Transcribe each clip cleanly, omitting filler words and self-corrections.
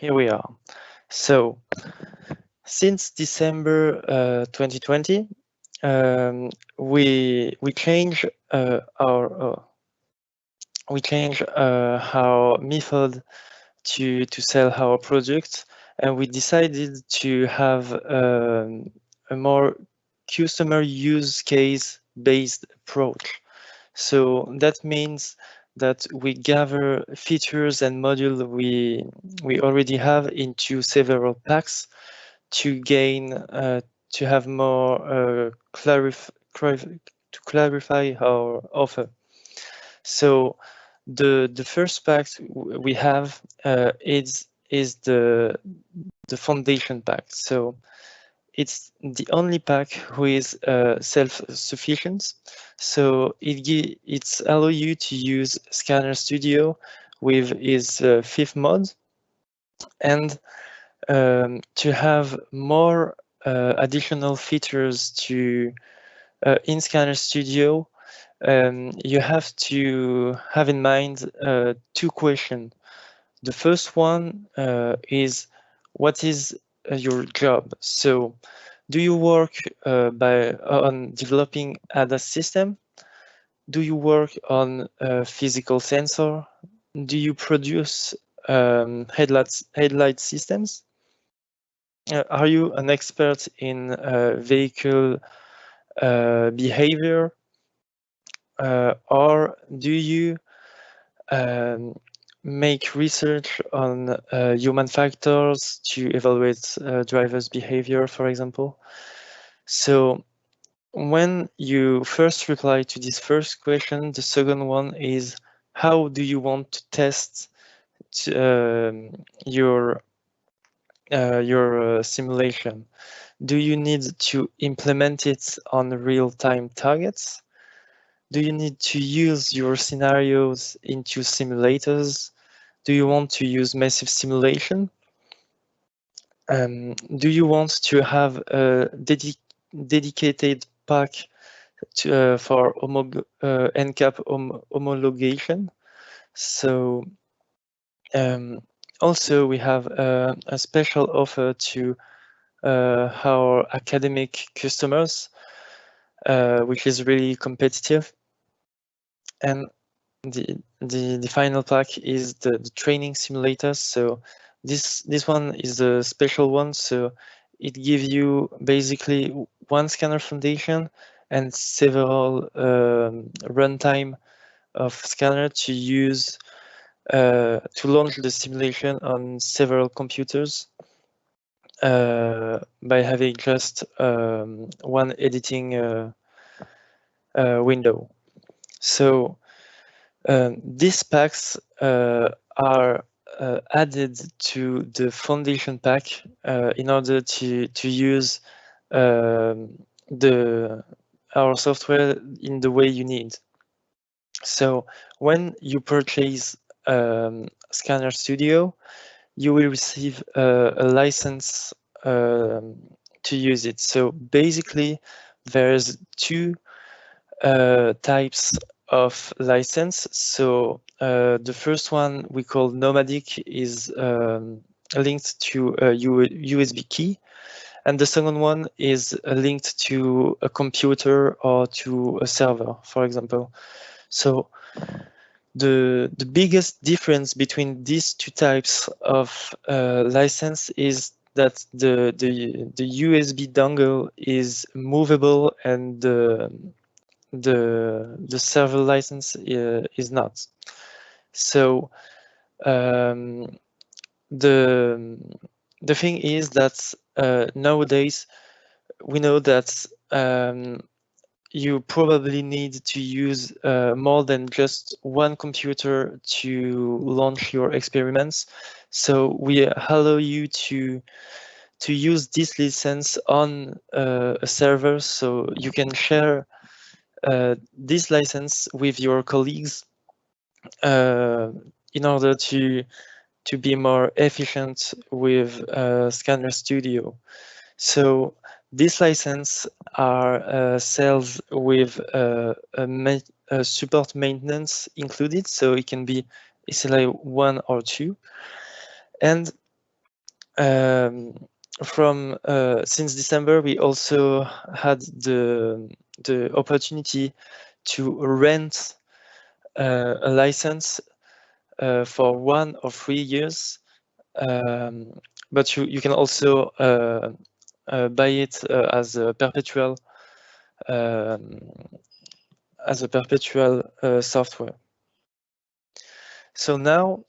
here we are. So, since December 2020, we change our method to sell our products, and we decided to have a more customer use case based approach. So that means that we gather features and modules we already have into several packs to gain to have more to clarify our offer. So the first pack we have is the foundation pack. So it's the only pack who is self-sufficient. So it's allow you to use SCANeR Studio with its fifth mod, and to have more additional features to in SCANeR Studio. You have to have in mind two questions. The first one is, what is your job? So, do you work on developing ADAS system? Do you work on physical sensor? Do you produce headlight systems? Are you an expert in vehicle behavior? Or do you make research on human factors to evaluate drivers' behavior, for example? So when you first reply to this first question, the second one is, how do you want to test your simulation? Do you need to implement it on real-time targets? Do you need to use your scenarios into simulators? Do you want to use massive simulation? Do you want to have a dedicated pack for NCAP homologation? So also we have a special offer to our academic customers, which is really competitive. And the final pack is the training simulator. So this one is a special one. So it gives you basically one SCANeR foundation and several runtime of SCANeR to use to launch the simulation on several computers by having just one editing window. So these packs are added to the foundation pack in order to use our software in the way you need. So when you purchase SCANeR Studio, you will receive a license to use it. So basically, there's two types of license. So the first one we call nomadic is linked to a USB key, and the second one is linked to a computer or to a server, for example. So the biggest difference between these two types of license is that the USB dongle is movable and the server license is not. So the thing is that nowadays we know that you probably need to use more than just one computer to launch your experiments. So we allow you to use this license on a server, so you can share this license with your colleagues in order to be more efficient with SCANeR Studio. So this license are sales with a support maintenance included, so it can be SLA 1 or 2. And from since December, we also had the opportunity to rent a license for 1 or 3 years, but you can also buy it as a perpetual software. So now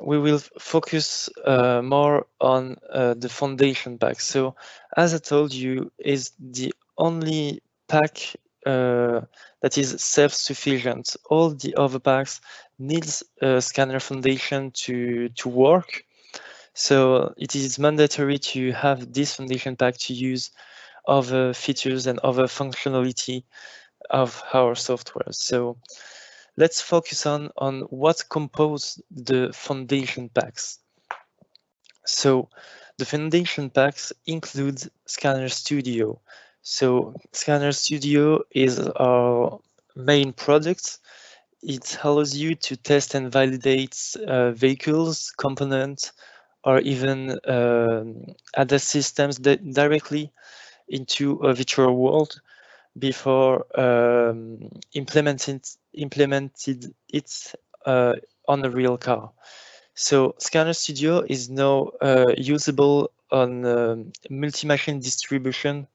we will focus more on the foundation pack. So as I told you, is the only pack that is self-sufficient. All the other packs needs a SCANeR foundation to work. So it is mandatory to have this foundation pack to use other features and other functionality of our software. So let's focus on what compose the foundation packs. So the foundation packs include SCANeR Studio. So SCANeR Studio is our main product. It allows you to test and validate vehicles, components, or even other systems that directly into a virtual world before implemented it on a real car. So SCANeR Studio is now usable on multi-machine distribution,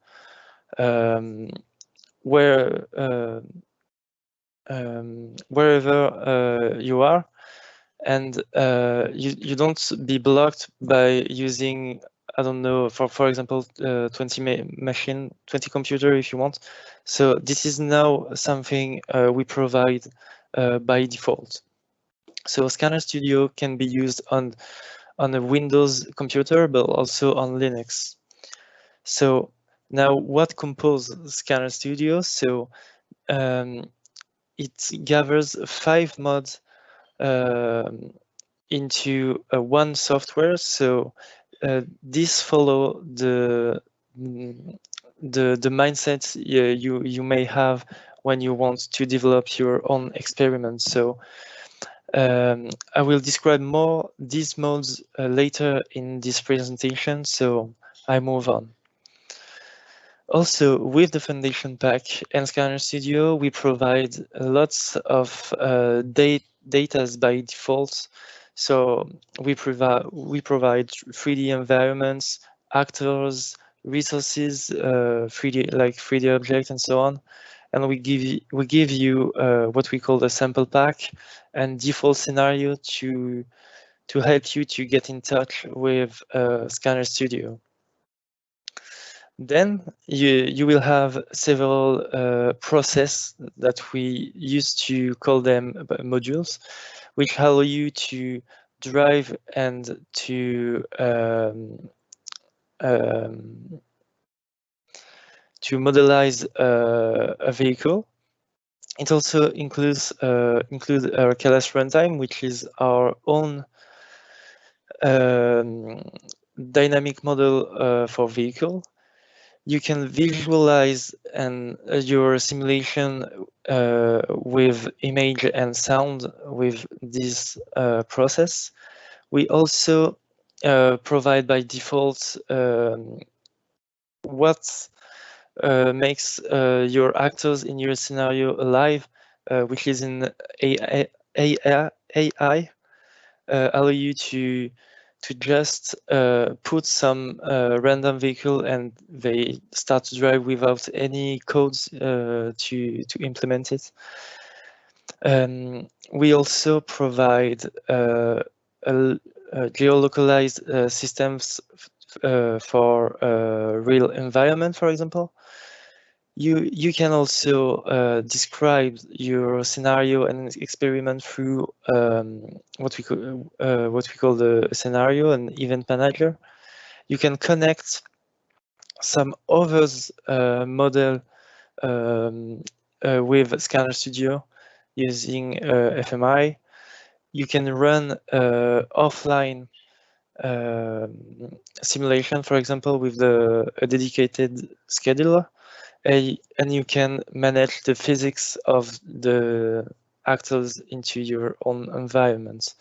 where wherever you are, and you don't be blocked by using, I don't know, for example, 20 computer if you want. So this is now something we provide by default. So SCANeR Studio can be used on a Windows computer, but also on Linux. So now what composes SCANeR Studio? So it gathers 5 mods into one software. So this follow the mindset you may have when you want to develop your own experiments. So I will describe more these modes later in this presentation, so I move on. Also, with the Foundation Pack and SCANeR Studio, we provide lots of data by default. So we provide 3D environments, actors, resources, 3D objects, and so on. And we give you what we call the sample pack and default scenario to help you to get in touch with SCANeR Studio. Then you will have several processes that we used to call them modules, which allow you to drive and to modelize a vehicle. It also includes our Keras runtime, which is our own dynamic model for vehicle. You can visualize your simulation with image and sound with this process. We also provide by default what makes your actors in your scenario alive, which is in AI, allow you to just put some random vehicle and they start to drive without any codes to implement it. We also provide geolocalized systems for real environment, for example. You can also describe your scenario and experiment through what we call the scenario and event manager. You can connect some others model with SCANeR Studio using FMI. You can run offline simulation, for example, with a dedicated scheduler. And you can manage the physics of the actors into your own environment.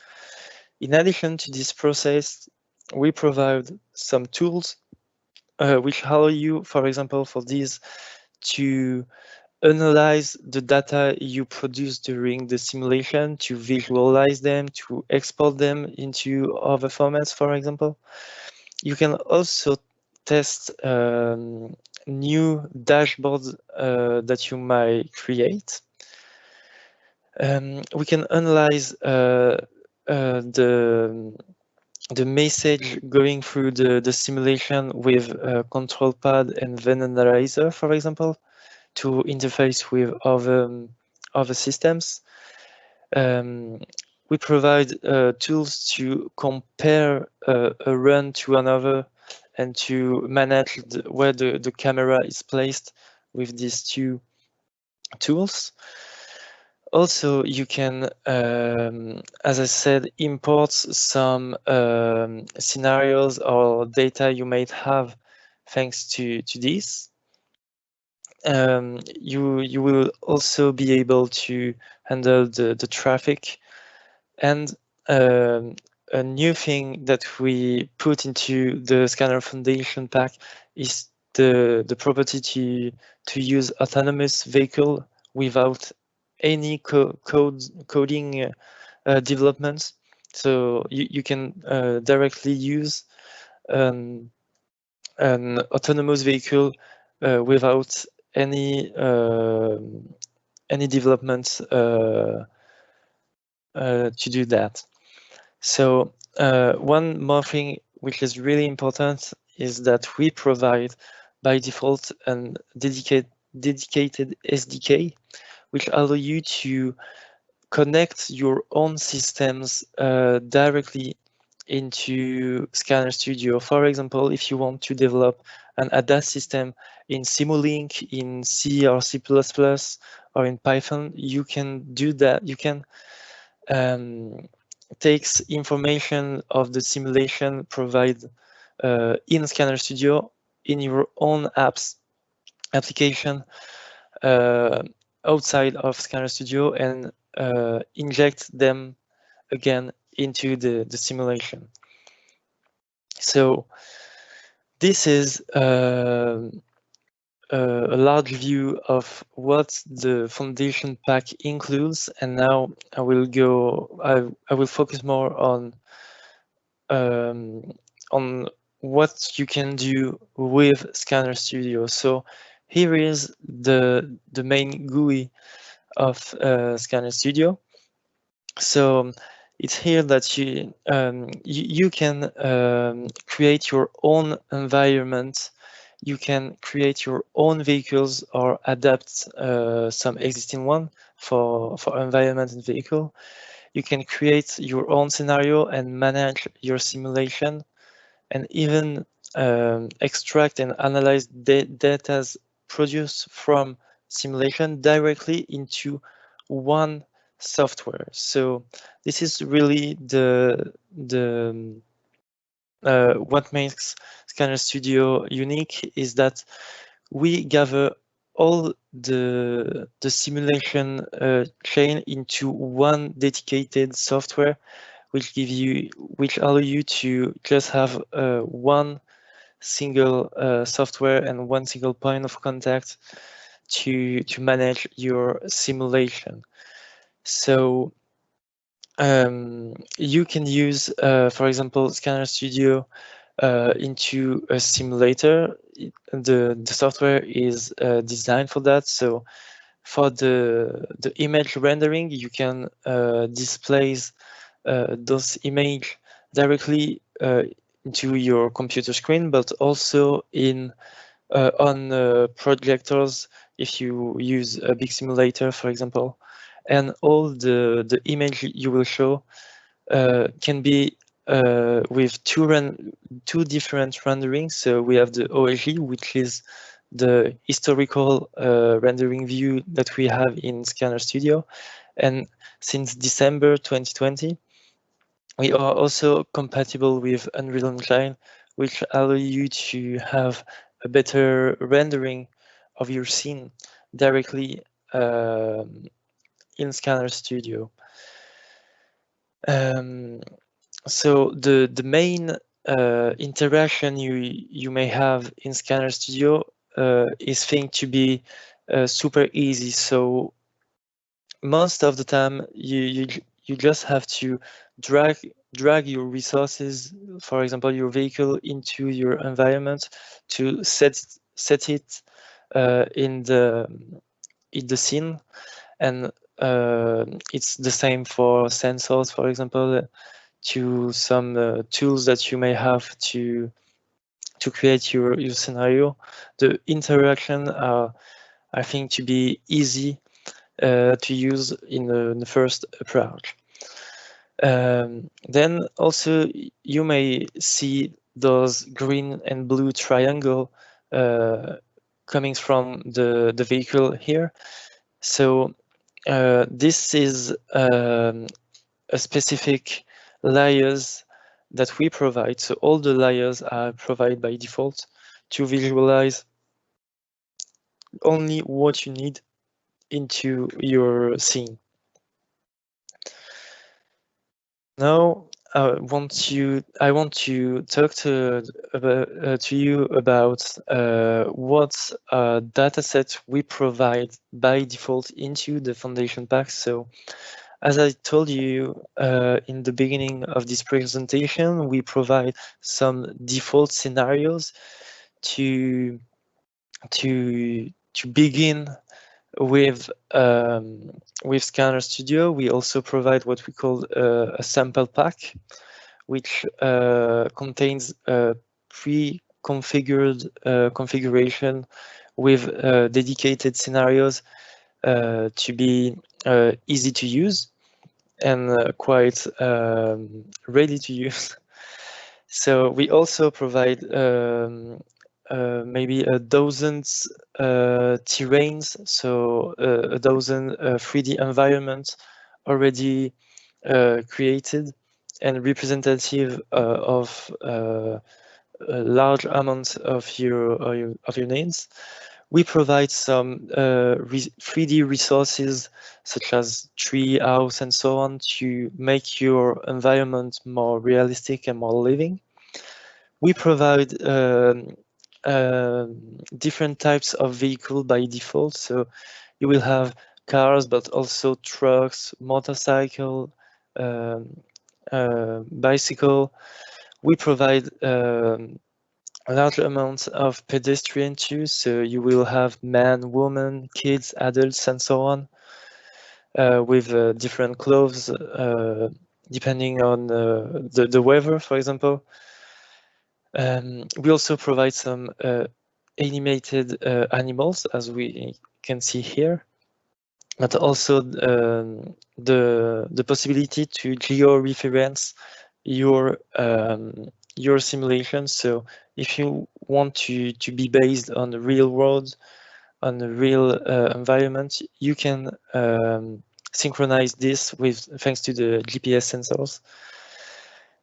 In addition to this process, we provide some tools which allow you, for example, for these to analyze the data you produce during the simulation, to visualize them, to export them into other formats, for example. You can also test new dashboards that you might create. We can analyze the message going through the simulation with control pad and then analyzer, for example, to interface with other systems. We provide tools to compare a run to another and to manage where the camera is placed with these two tools. Also, you can, as I said, import some scenarios or data you might have thanks to this. You will also be able to handle the traffic. And a new thing that we put into the SCANeR Foundation pack is the property to use autonomous vehicle without any coding developments. So you can directly use an autonomous vehicle without any developments to do that. So one more thing which is really important is that we provide by default a dedicated SDK, which allow you to connect your own systems directly into SCANeR Studio. For example, if you want to develop an ADAS system in Simulink, in C or C++, or in Python, you can do that. You can takes information of the simulation provided in SCANeR Studio in your own application outside of SCANeR Studio and inject them again into the simulation. So this is a large view of what the foundation pack includes, and now I will focus more on what you can do with SCANeR Studio. So here is the main GUI of SCANeR Studio. So it's here that you can create your own environment. You can create your own vehicles or adapt some existing one for environment and vehicle. You can create your own scenario and manage your simulation, and even extract and analyze data produced from simulation directly into one software. So this is really what makes SCANeR Studio unique, is that we gather all the simulation chain into one dedicated software, which allow you to just have one single software and one single point of contact to manage your simulation. So you can use, for example, SCANeR Studio into a simulator. The software is designed for that. So for the image rendering, you can display those image directly into your computer screen, but also on projectors if you use a big simulator, for example. And all the image you will show can be with two different renderings. So we have the OLG, which is the historical rendering view that we have in SCANeR Studio. And since December 2020, we are also compatible with Unreal Engine, which allow you to have a better rendering of your scene directly in SCANeR Studio. So the main interaction you may have in SCANeR Studio is think to be super easy. So most of the time you just have to drag your resources, for example your vehicle, into your environment to set it in the scene. And it's the same for sensors, for example, to some tools that you may have to create your scenario. The interaction are, I think, to be easy to use in the first approach. Then also you may see those green and blue triangle coming from the vehicle here. So this is a specific layers that we provide. So all the layers are provided by default to visualize only what you need into your scene. Now I want to talk to you about what data set we provide by default into the foundation pack. So as I told you in the beginning of this presentation, we provide some default scenarios to begin with SCANeR Studio. We also provide what we call a sample pack, which contains a pre-configured configuration with dedicated scenarios to be easy to use and quite ready to use. So we also provide maybe a dozen terrains, so a dozen 3D environments already created and representative of a large amount of your needs. We provide some 3D resources such as tree, house, and so on to make your environment more realistic and more living. We provide different types of vehicle by default. So you will have cars, but also trucks, motorcycle, bicycle. We provide large amounts of pedestrian too. So you will have men, women, kids, adults, and so on, with different clothes depending on the weather, for example. We also provide some animated animals, as we can see here, but also the possibility to geo-reference your simulation. So if you want to be based on the real world, on the real environment, you can synchronize this with thanks to the GPS sensors.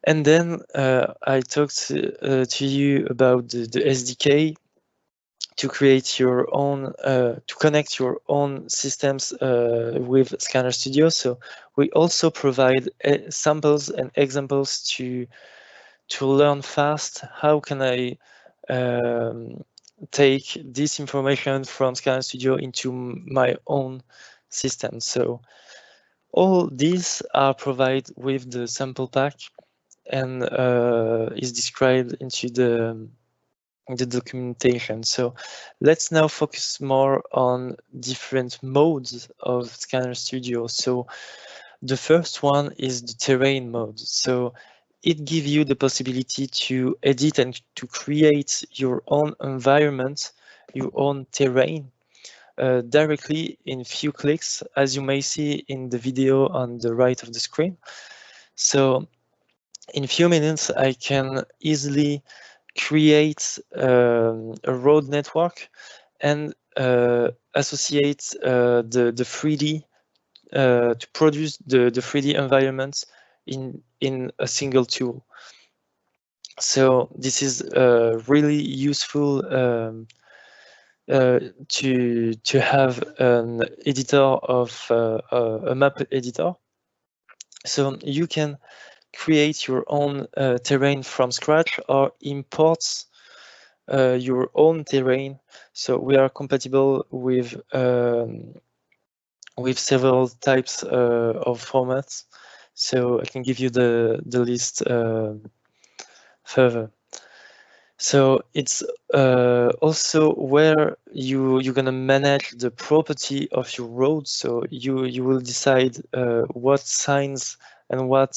And then I talked to you about the SDK to create your own, to connect your own systems with SCANeR Studio. So we also provide samples and examples to learn fast. How can I take this information from SCANeR Studio into my own system? So all these are provided with the sample pack and is described into the documentation. So let's now focus more on different modes of SCANeR Studio. So the first one is the terrain mode. So it gives you the possibility to edit and to create your own environment, your own terrain, directly in few clicks, as you may see in the video on the right of the screen. So in few minutes, I can easily create a road network and associate the 3D to produce the 3D environments in a single tool. So this is really useful to have an editor of a map editor. So you can create your own terrain from scratch or import your own terrain. So we are compatible with several types of formats. So I can give you the list further. So it's also where you're gonna manage the property of your road. So you will decide what signs and what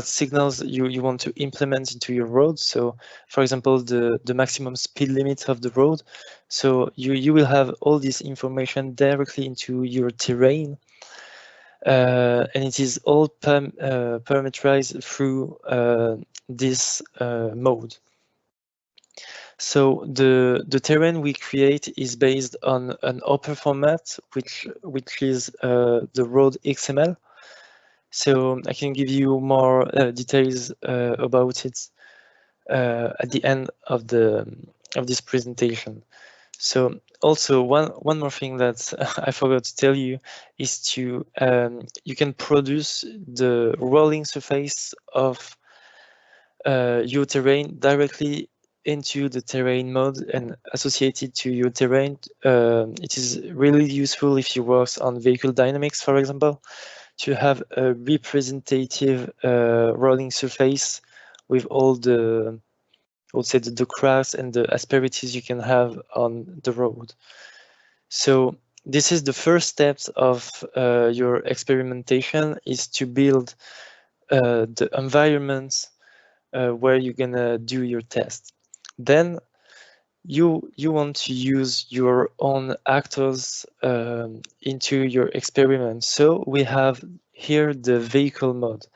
signals you want to implement into your road. So for example, the maximum speed limit of the road. So you will have all this information directly into your terrain. And it is all parameterized through this mode. So the terrain we create is based on an upper format, which is the road XML. So I can give you more details about it at the end of this presentation. So also one more thing that I forgot to tell you is to you can produce the rolling surface of your terrain directly into the terrain mode and associated to your terrain. It is really useful if you work on vehicle dynamics, for example, to have a representative rolling surface with all the, I would say, the cracks and the asperities you can have on the road. So this is the first steps of your experimentation, is to build the environment where you're gonna do your test. Then you want to use your own actors into your experiment. So we have here the vehicle mode.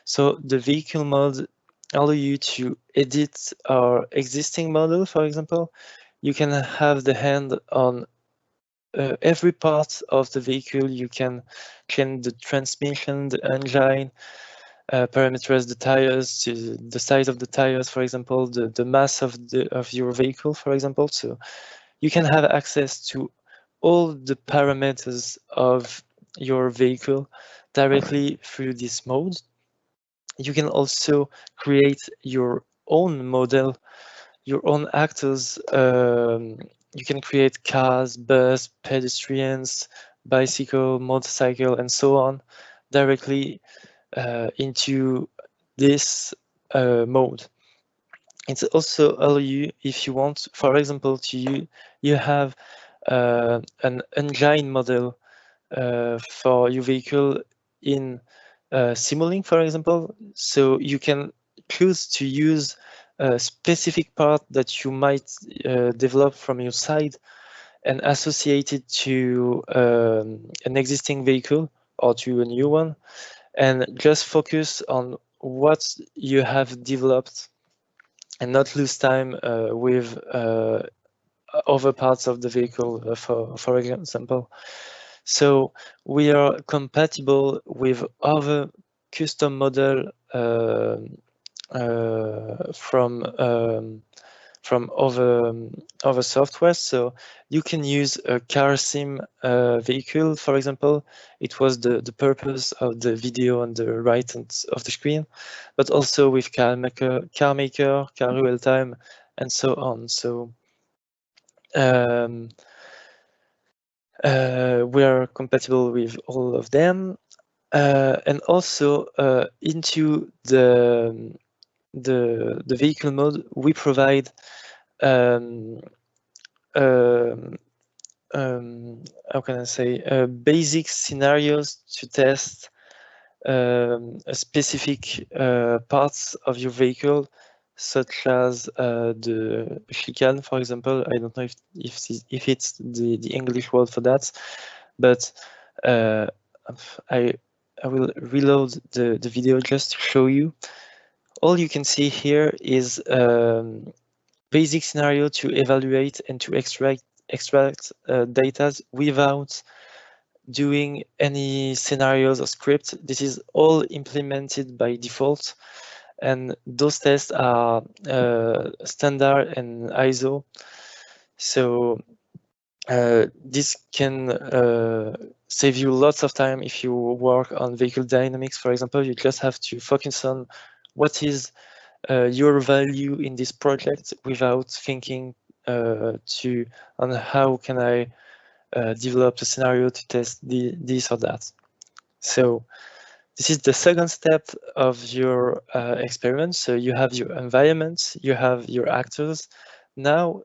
So the vehicle mode allow you to edit our existing model. For example, you can have the hand on every part of the vehicle. You can change the transmission, the engine, parameterize the tires, the size of the tires, for example, the mass of your vehicle, for example. So you can have access to all the parameters of your vehicle directly through this mode. You can also create your own model, your own actors. You can create cars, bus, pedestrians, bicycle, motorcycle, and so on directly into this mode. It's also allow you, if you want, for example, you have an engine model for your vehicle in Simulink, for example. So you can choose to use a specific part that you might develop from your side and associate it to an existing vehicle or to a new one, and just focus on what you have developed and not lose time with other parts of the vehicle, for example. So we are compatible with other custom model from other software. So you can use a car sim vehicle, for example. It was the purpose of the video on the right hand of the screen, but also with car maker, car real time, and so on. So we are compatible with all of them, and also into the vehicle mode, we provide how can I say, basic scenarios to test a specific parts of your vehicle, such as the chicane, for example. I don't know if it's the English word for that, but I will reload the video just to show you. All you can see here is basic scenario to evaluate and to extract data without doing any scenarios or script. This is all implemented by default, and those tests are standard and ISO. So This can save you lots of time if you work on vehicle dynamics, for example. You just have to focus on what is your value in this project without thinking on how can I develop a scenario to test this or that. So this is the second step of your experiment. So you have your environment, you have your actors. Now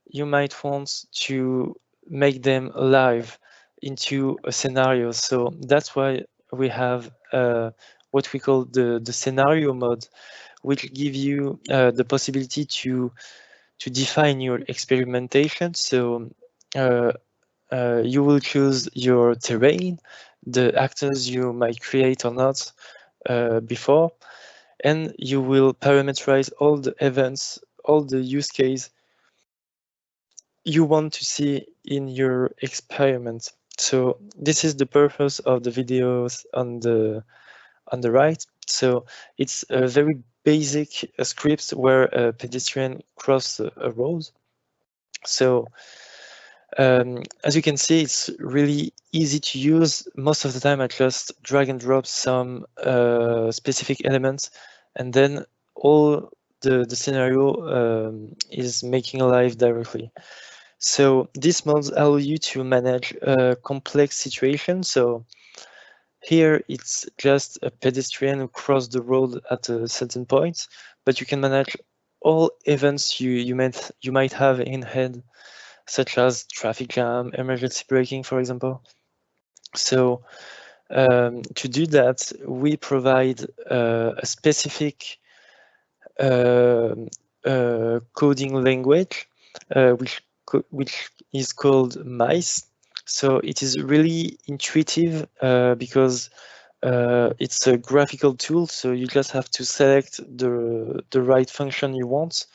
you might want to make them alive into a scenario. So that's why we have what we call the scenario mode, which give you the possibility to define your experimentation. So you will choose your terrain, the actors you might create or not before, and you will parameterize all the events, all the use case you want to see in your experiment. So this is the purpose of the videos on the right. So it's a very basic script where a pedestrian crosses a road. So as you can see, it's really easy to use. Most of the time, I just drag and drop some specific elements, and then all the scenario is making alive directly. So these modes allow you to manage a complex situation. So here it's just a pedestrian who crossed the road at a certain point, but you can manage all events you might have in head, such as traffic jam, emergency braking, for example. So to do that, we provide a specific coding language, which is called mice. So it is really intuitive because it's a graphical tool. So you just have to select the right function you want.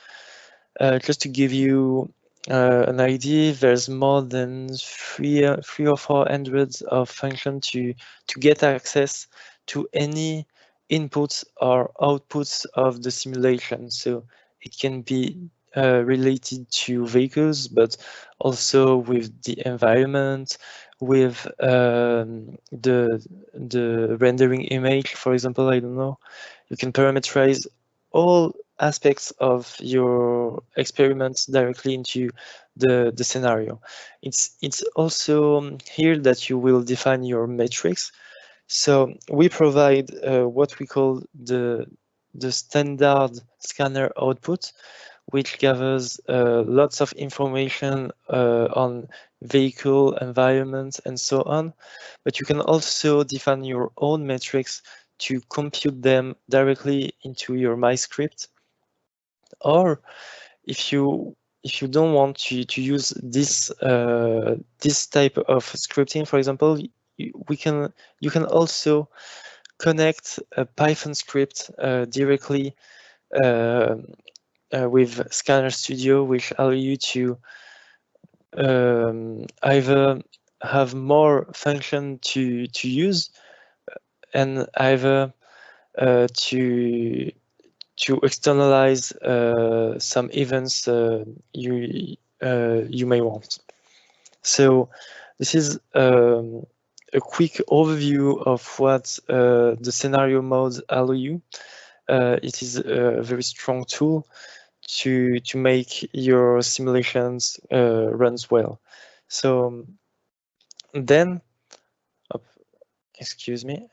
Just to give you an idea, there's more than three or 400 of functions to get access to any inputs or outputs of the simulation. So it can be related to vehicles, but also with the environment, with the rendering image, for example. I don't know. You can parameterize all aspects of your experiments directly into the scenario. It's also here that you will define your metrics. So we provide what we call the standard SCANeR output, which gathers lots of information on vehicle, environment, and so on. But you can also define your own metrics to compute them directly into your MyScript. Or if you don't want to use this this type of scripting, for example, you can also connect a Python script directly with SCANeR Studio, which allow you to either have more function to use and either to externalize some events you may want. So this is a quick overview of what the scenario modes allow you. It is a very strong tool to make your simulations runs well. So then, excuse me.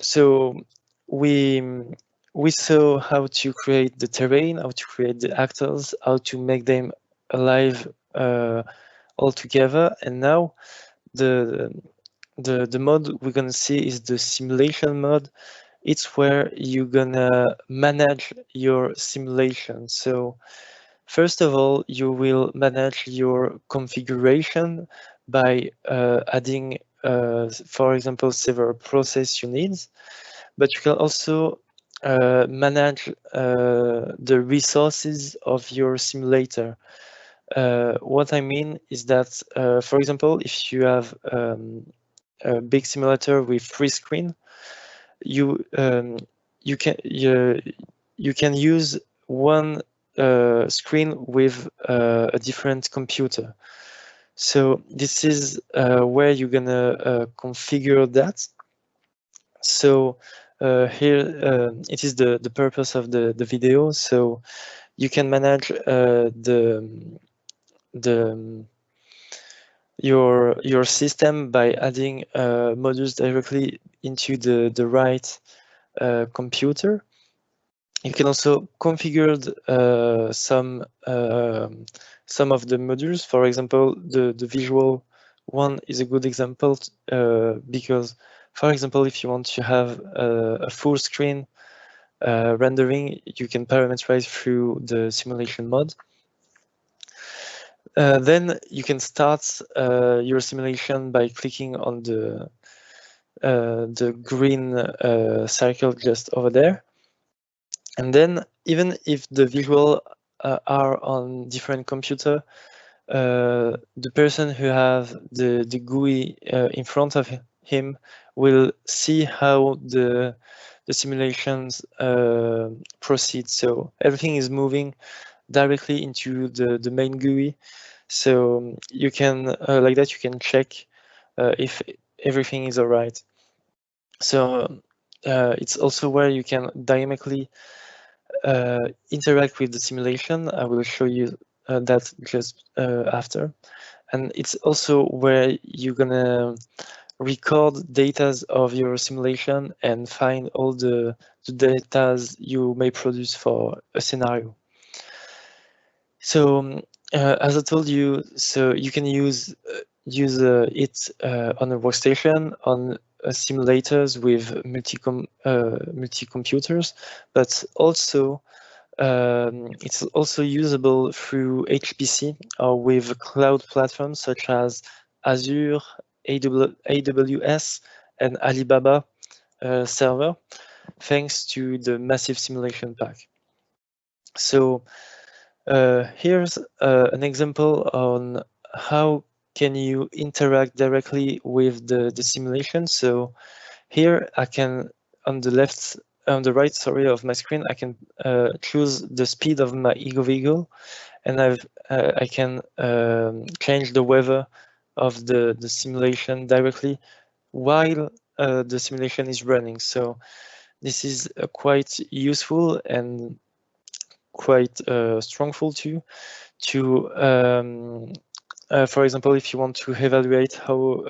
So we saw how to create the terrain, how to create the actors, how to make them alive all together, and now the mode we're gonna see is the simulation mode. It's where you're gonna manage your simulation. So first of all, you will manage your configuration by adding, for example, several process units, but you can also manage the resources of your simulator. What I mean is that, for example, if you have a big simulator with 3 screen, you can use one screen with a different computer. So this is where you're gonna configure that. So here it is the purpose of the video. So you can manage your system by adding modules directly into the right computer. You can also configure some of the modules. For example, the visual one is a good example because, for example, if you want to have a full screen rendering, you can parameterize through the simulation mode. Then you can start your simulation by clicking on the green circle just over there. And then even if the visual are on different computer, the person who have the GUI in front of him will see how the simulations proceed. So everything is moving directly into the main GUI. So you can, like that, you can check if everything is all right. So it's also where you can dynamically interact with the simulation. I will show you that just after. And it's also where you're gonna record datas of your simulation and find all the datas you may produce for a scenario. So as I told you, so you can use it on a workstation, on simulators with multi computers, but also it's also usable through HPC or with cloud platforms such as Azure, AWS, and Alibaba server, thanks to the massive simulation pack. So here's an example on how can you interact directly with the simulation. So here I can, on the right, sorry, of my screen, I can choose the speed of my ego vehicle, and I can change the weather of the simulation directly while the simulation is running. So this is quite useful and quite strongful too. For example, if you want to evaluate how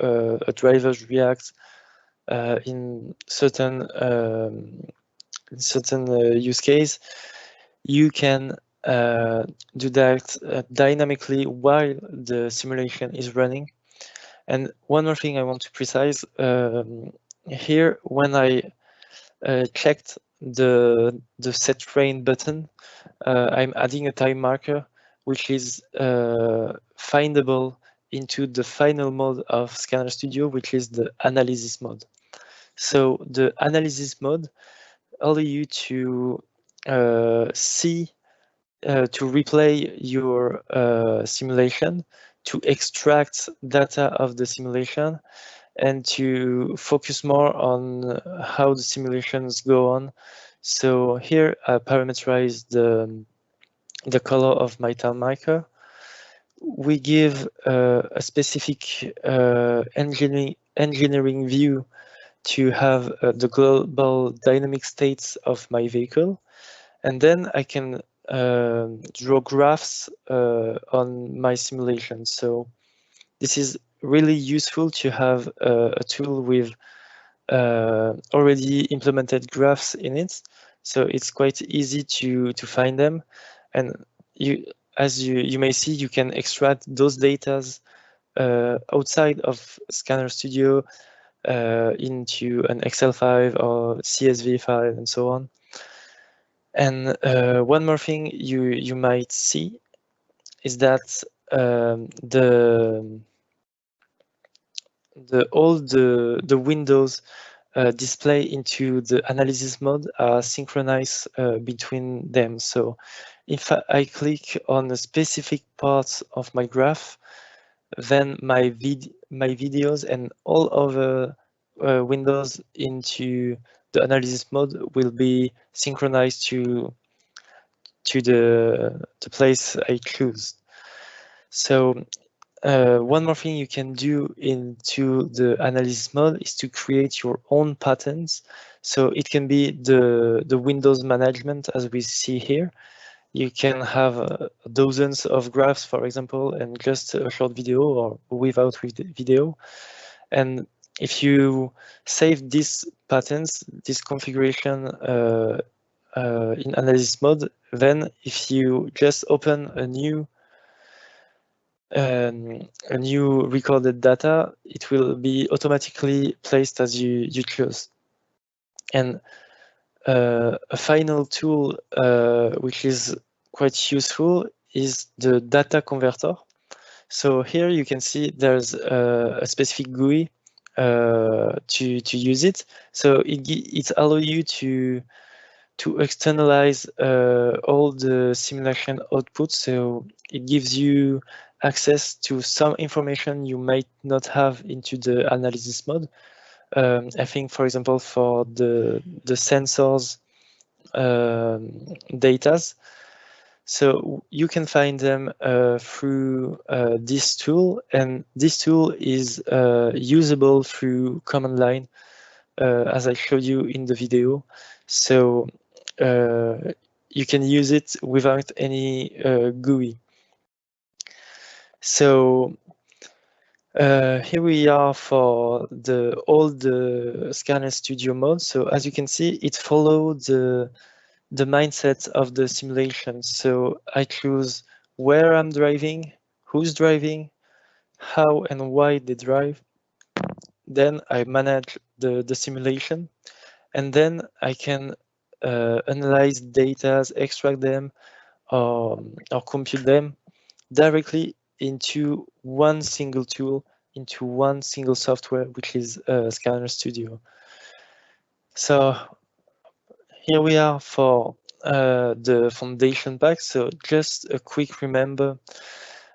a driver reacts in certain use case, you can do that dynamically while the simulation is running. And one more thing I want to precise here, when I checked the set train button, I'm adding a time marker which is findable into the final mode of SCANeR Studio, which is the analysis mode. So the analysis mode allows you to see, to replay your simulation, to extract data of the simulation, and to focus more on how the simulations go on. So here I parameterize the color of my time marker. We give a specific engineering view to have the global dynamic states of my vehicle. And then I can draw graphs on my simulation. So this is really useful to have a tool with already implemented graphs in it. So it's quite easy to find them. And as you may see, you can extract those datas outside of SCANeR Studio into an Excel file or CSV file and so on. And one more thing you might see is that all the windows display into the analysis mode are synchronized between them. So if I click on a specific part of my graph, then my videos and all other windows into the analysis mode will be synchronized to to the place I choose. So one more thing you can do into the analysis mode is to create your own patterns. So it can be the Windows management as we see here. You can have dozens of graphs, for example, and just a short video or without video. And if you save these patterns, this configuration in analysis mode, then if you just open a new recorded data, it will be automatically placed as you choose. And a final tool which is quite useful is the data converter. So here you can see there's a specific GUI to use it. So it allows you to externalize all the simulation outputs. So it gives you access to some information you might not have into the analysis mode. I think, for example, for the sensors datas. So you can find them through this tool, and this tool is usable through command line, as I showed you in the video. So you can use it without any GUI. So here we are for all the SCANeR Studio modes. So as you can see, it follows the mindset of the simulation. So I choose where I'm driving, who's driving, how and why they drive. Then I manage the simulation, and then I can analyze data, extract them, or compute them directly into one single tool, into one single software, which is SCANeR Studio. So here we are for the foundation pack. So just a quick remember,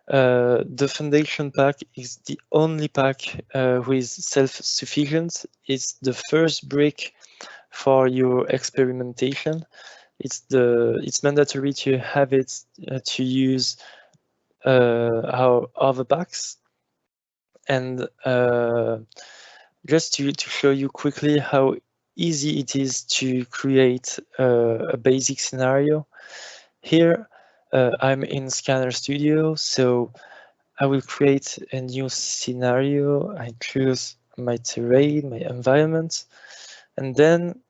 the foundation pack is the only pack with self-sufficient. It's the first brick for your experimentation. It's mandatory to have it to use our other packs. And just to show you quickly how easy it is to create a basic scenario. Here, I'm in SCANeR Studio, so I will create a new scenario. I choose my terrain, my environment, and then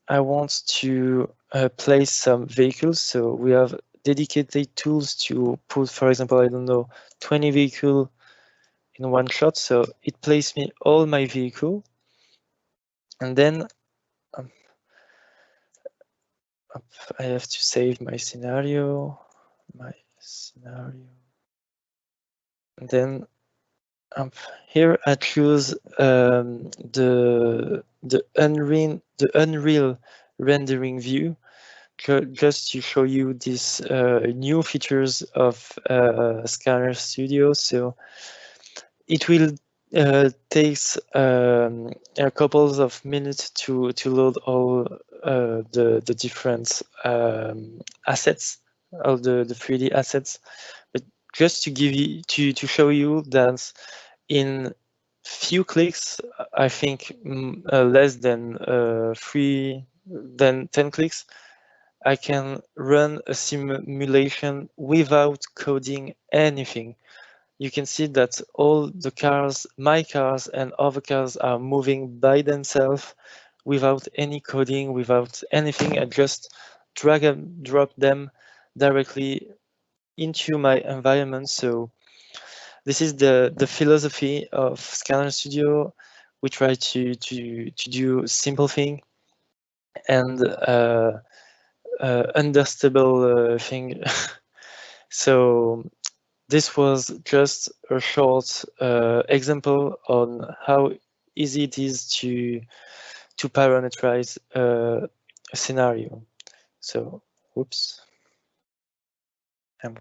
I want to place some vehicles. So we have dedicated tools to put, for example, I don't know, 20 vehicles in one shot. So it places me all my vehicle, and then I have to save my scenario, and then here I choose the Unreal rendering view, just to show you these new features of SCANeR Studio. So it will takes a couple of minutes to load all the different assets, all the 3D assets. But just to give you to show you that in few clicks, I think less than 10 clicks, I can run a simulation without coding anything. You can see that all the cars, my cars and other cars, are moving by themselves without any coding, without anything. I just drag and drop them directly into my environment. So this is the philosophy of SCANeR Studio. We try to do simple thing and understandable thing. So this was just a short example on how easy it is to parameterize a scenario. So, whoops, I'm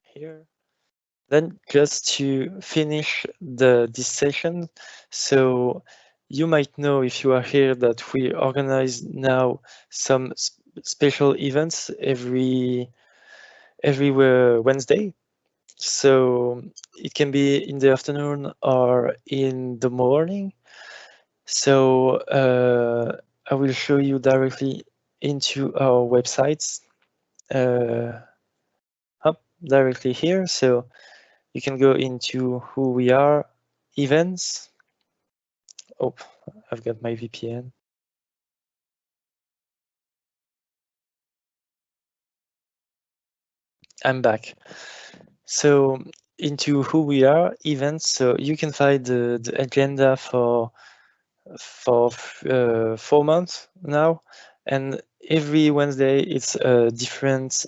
here. Then just to finish this session, so you might know if you are here that we organize now some special events every Wednesday. So it can be in the afternoon or in the morning. So I will show you directly into our websites. Directly here. So you can go into who we are, events. Oh, I've got my VPN. I'm back. So into who we are, events. So you can find the agenda for 4 months now, and every Wednesday it's a different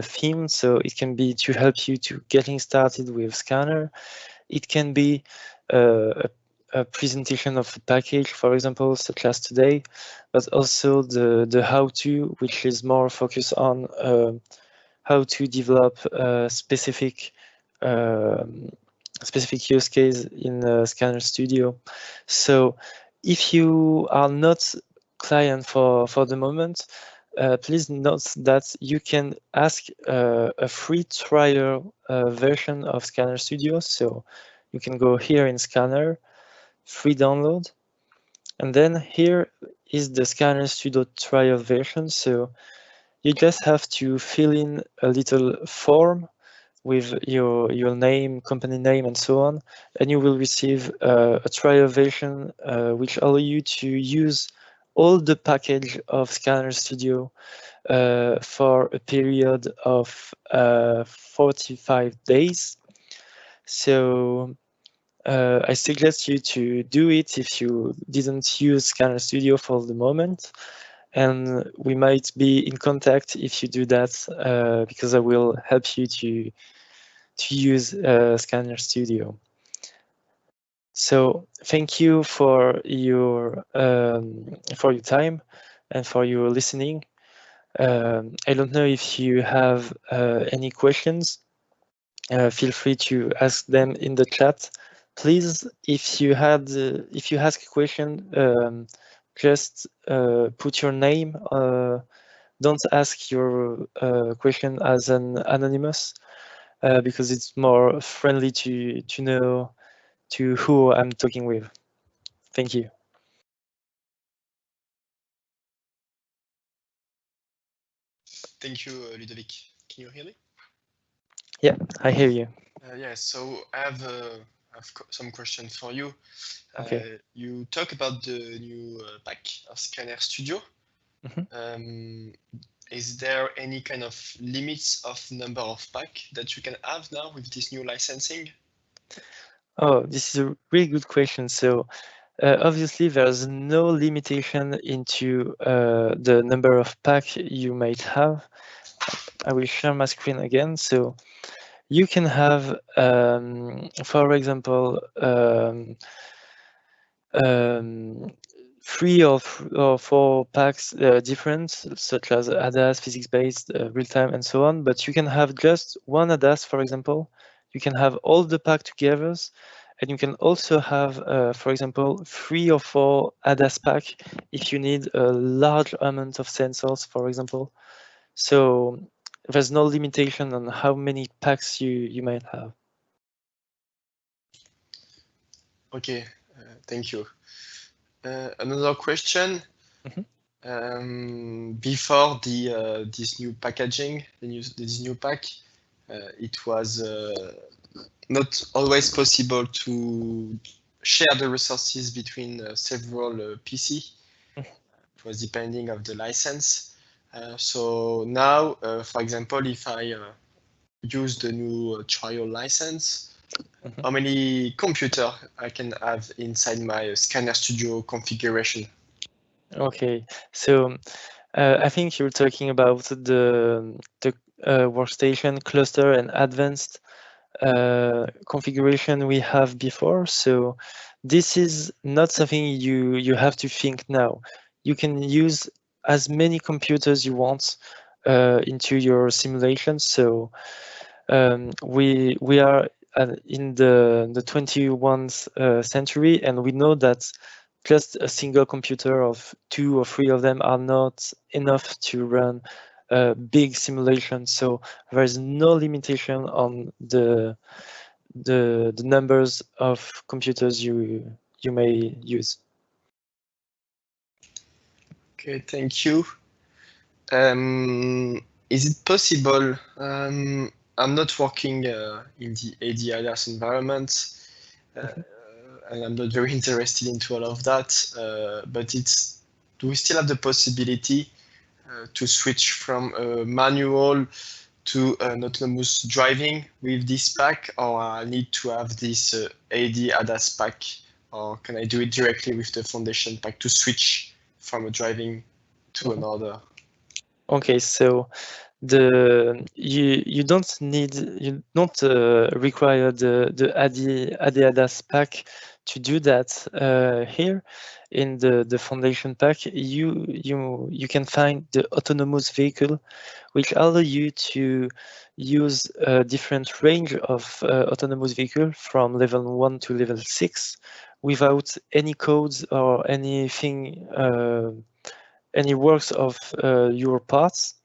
theme. So it can be to help you to getting started with SCANeR. It can be a presentation of a package, for example, such as today, but also the how-to, which is more focused on how to develop a specific use case in SCANeR Studio. So if you are not client for the moment, please note that you can ask a free trial version of SCANeR Studio. So you can go here in SCANeR, free download, and then here is the SCANeR Studio trial version. So you just have to fill in a little form with your name, company name, and so on, and you will receive a trial version which allow you to use all the package of SCANeR Studio for a period of 45 days. So I suggest you to do it if you didn't use SCANeR Studio for the moment. And we might be in contact if you do that, because I will help you to use SCANeR Studio. So thank you for your time and for your listening. I don't know if you have any questions. Feel free to ask them in the chat. Please, if you ask a question, just put your name. Don't ask your question as an anonymous, because it's more friendly to know to who I'm talking with. Thank you. Thank you, Ludovic. Can you hear me? Yeah, I hear you. Yeah, so I have some questions for you. Okay. You talk about the new pack of SCANeR Studio. Is there any kind of limits of number of pack that you can have now with this new licensing? Oh, this is a really good question. So obviously there's no limitation into the number of pack you might have. I will share my screen again. So you can have, for example, 3 or 4 packs different, such as ADAS, physics-based, real-time, and so on. But you can have just one ADAS, for example. You can have all the pack together, and you can also have, for example, 3 or 4 ADAS pack if you need a large amount of sensors, for example. So there's no limitation on how many packs you might have. Okay, thank you. Another question. Before this new packaging, this new pack, it was not always possible to share the resources between several PC. It was depending of the license. So now, for example, if I use the new trial license, how many computer I can have inside my SCANeR Studio configuration? Okay, so I think you're talking about the workstation cluster and advanced configuration we have before. So this is not something you have to think now. You can use as many computers you want into your simulation. So we are in the 21st century, and we know that just a single computer of 2 or 3 of them are not enough to run a big simulation. So there is no limitation on the numbers of computers you may use. Okay, thank you. Is it possible? I'm not working in the AD-ADAS environment, and I'm not very interested into all of that. But do we still have the possibility to switch from a manual to an autonomous driving with this pack, or I need to have this AD-ADAS pack, or can I do it directly with the foundation pack to switch from a driving to another? Okay, so you don't require the AD-ADAS pack to do that. Here in the foundation pack, you can find the autonomous vehicle, which allow you to use a different range of autonomous vehicle from level 1 to level 6 without any codes or anything, any works of your parts.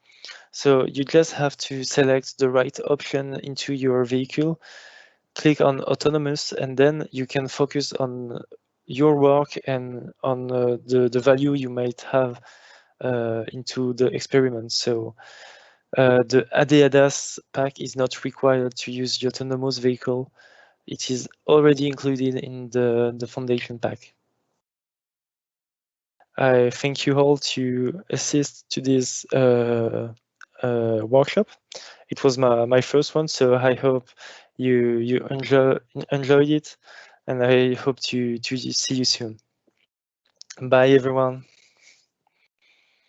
So you just have to select the right option into your vehicle, click on autonomous, and then you can focus on your work and on the value you might have into the experiment. So the AD-ADAS pack is not required to use the autonomous vehicle. It is already included in the foundation pack. I thank you all to assist to this workshop. It was my first one, so I hope you enjoyed it, and I hope to see you soon. Bye, everyone.